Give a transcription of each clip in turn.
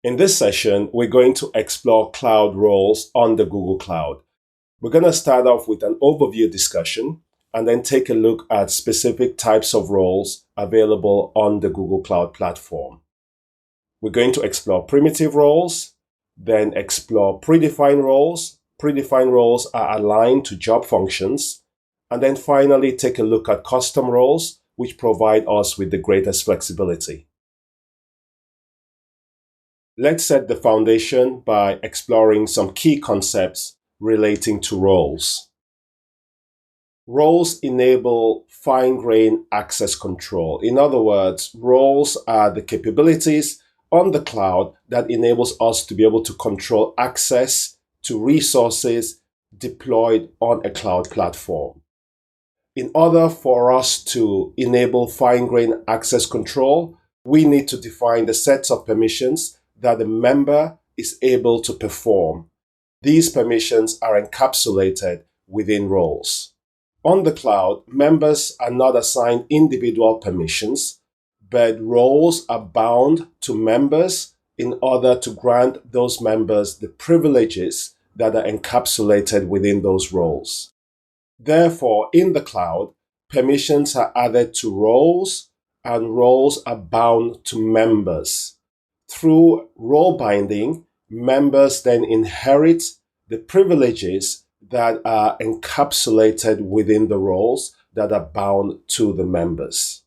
In this session, we're going to explore cloud roles on the Google Cloud. We're going to start off with an overview discussion and then take a look at specific types of roles available on the Google Cloud platform. We're going to explore primitive roles, then explore predefined roles. Predefined roles are aligned to job functions, and then finally take a look at custom roles, which provide us with the greatest flexibility. Let's set the foundation by exploring some key concepts relating to roles. Roles enable fine-grained access control. In other words, roles are the capabilities on the cloud that enables us to be able to control access to resources deployed on a cloud platform. In order for us to enable fine-grained access control, we need to define the sets of permissions that the member is able to perform. These permissions are encapsulated within roles. On the cloud, members are not assigned individual permissions, but roles are bound to members in order to grant those members the privileges that are encapsulated within those roles. Therefore, in the cloud, permissions are added to roles and roles are bound to members. Through role binding, members then inherit the privileges that are encapsulated within the roles that are bound to the members.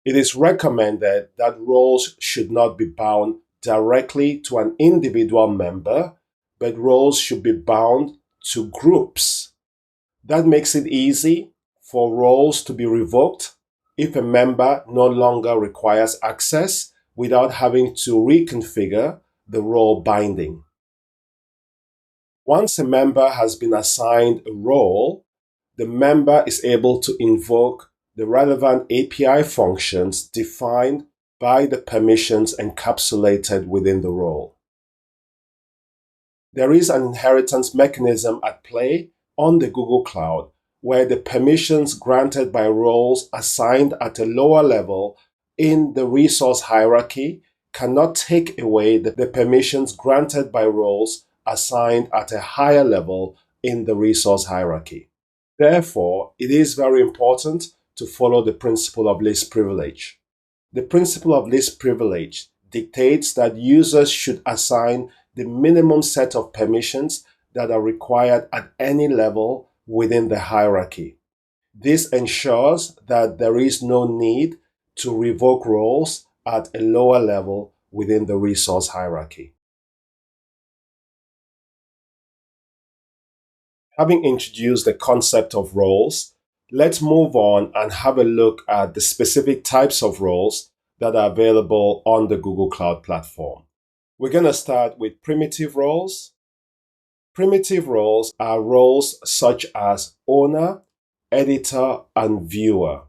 It is recommended that roles should not be bound directly to an individual member, but roles should be bound to groups. That makes it easy for roles to be revoked if a member no longer requires access without having to reconfigure the role binding. Once a member has been assigned a role, the member is able to invoke the relevant API functions defined by the permissions encapsulated within the role. There is an inheritance mechanism at play on the Google Cloud where the permissions granted by roles assigned at a lower level in the resource hierarchy cannot take away the permissions granted by roles assigned at a higher level in the resource hierarchy. Therefore, it is very important to follow the principle of least privilege. The principle of least privilege dictates that users should assign the minimum set of permissions that are required at any level within the hierarchy. This ensures that there is no need to revoke roles at a lower level within the resource hierarchy. Having introduced the concept of roles, let's move on and have a look at the specific types of roles that are available on the Google Cloud platform. We're going to start with primitive roles. Primitive roles are roles such as owner, editor, and viewer.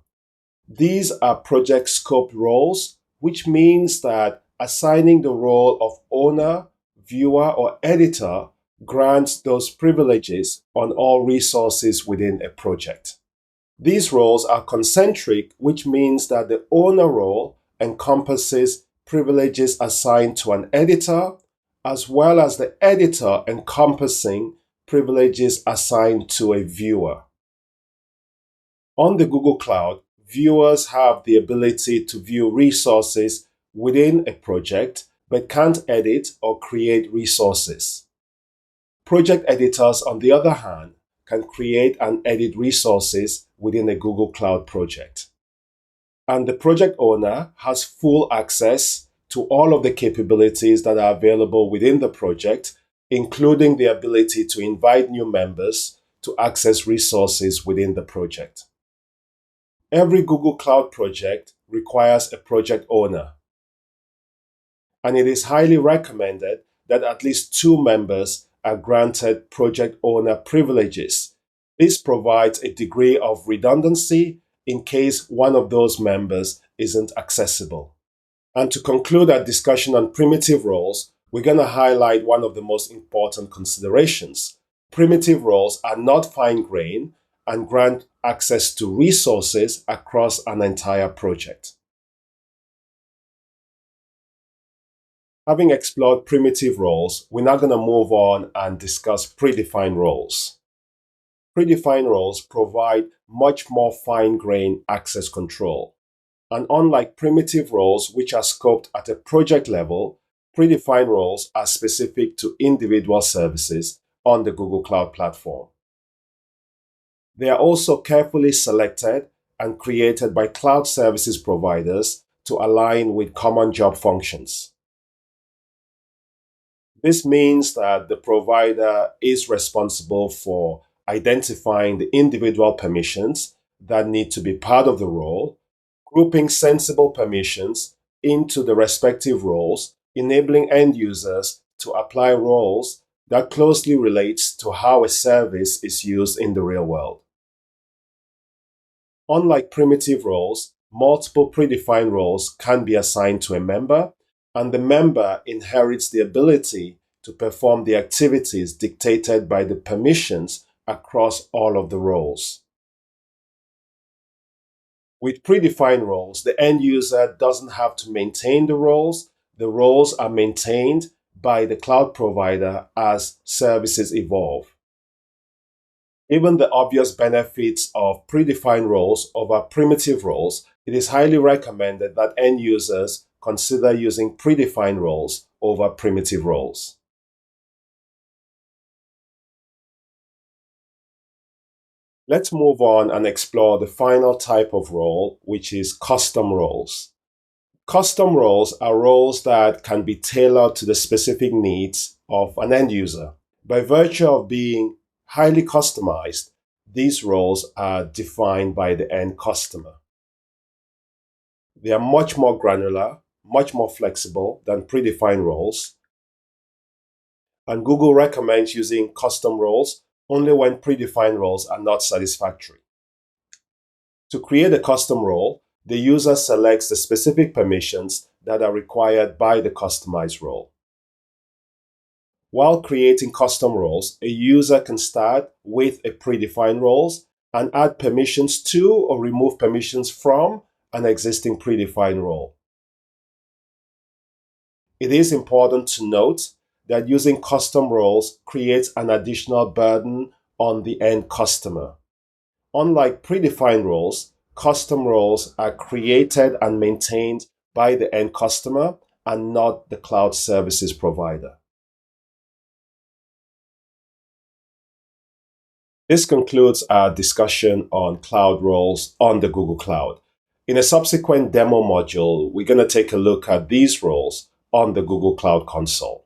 These are project scope roles, which means that assigning the role of owner, viewer, or editor grants those privileges on all resources within a project. These roles are concentric, which means that the owner role encompasses privileges assigned to an editor, as well as the editor encompassing privileges assigned to a viewer. On the Google Cloud, viewers have the ability to view resources within a project, but can't edit or create resources. Project editors, on the other hand, can create and edit resources within a Google Cloud project. And the project owner has full access to all of the capabilities that are available within the project, including the ability to invite new members to access resources within the project. Every Google Cloud project requires a project owner, and it is highly recommended that at least 2 members are granted project owner privileges. This provides a degree of redundancy in case one of those members isn't accessible. And to conclude our discussion on primitive roles, we're going to highlight one of the most important considerations. Primitive roles are not fine-grained and grant access to resources across an entire project. Having explored primitive roles, we're now going to move on and discuss predefined roles. Predefined roles provide much more fine-grained access control. And unlike primitive roles, which are scoped at a project level, predefined roles are specific to individual services on the Google Cloud Platform. They are also carefully selected and created by cloud services providers to align with common job functions. This means that the provider is responsible for identifying the individual permissions that need to be part of the role, grouping sensible permissions into the respective roles, enabling end users to apply roles that closely relates to how a service is used in the real world. Unlike primitive roles, multiple predefined roles can be assigned to a member, and the member inherits the ability to perform the activities dictated by the permissions across all of the roles. With predefined roles, the end user doesn't have to maintain the roles. The roles are maintained by the cloud provider as services evolve. Given the obvious benefits of predefined roles over primitive roles, it is highly recommended that end users consider using predefined roles over primitive roles. Let's move on and explore the final type of role, which is custom roles. Custom roles are roles that can be tailored to the specific needs of an end user. By virtue of being highly customized, these roles are defined by the end customer. They are much more granular, much more flexible than predefined roles. And Google recommends using custom roles only when predefined roles are not satisfactory. To create a custom role, the user selects the specific permissions that are required by the customized role. While creating custom roles, a user can start with a predefined roles and add permissions to or remove permissions from an existing predefined role. It is important to note that using custom roles creates an additional burden on the end customer. Unlike predefined roles, custom roles are created and maintained by the end customer and not the cloud services provider. This concludes our discussion on cloud roles on the Google Cloud. In a subsequent demo module, we're going to take a look at these roles on the Google Cloud Console.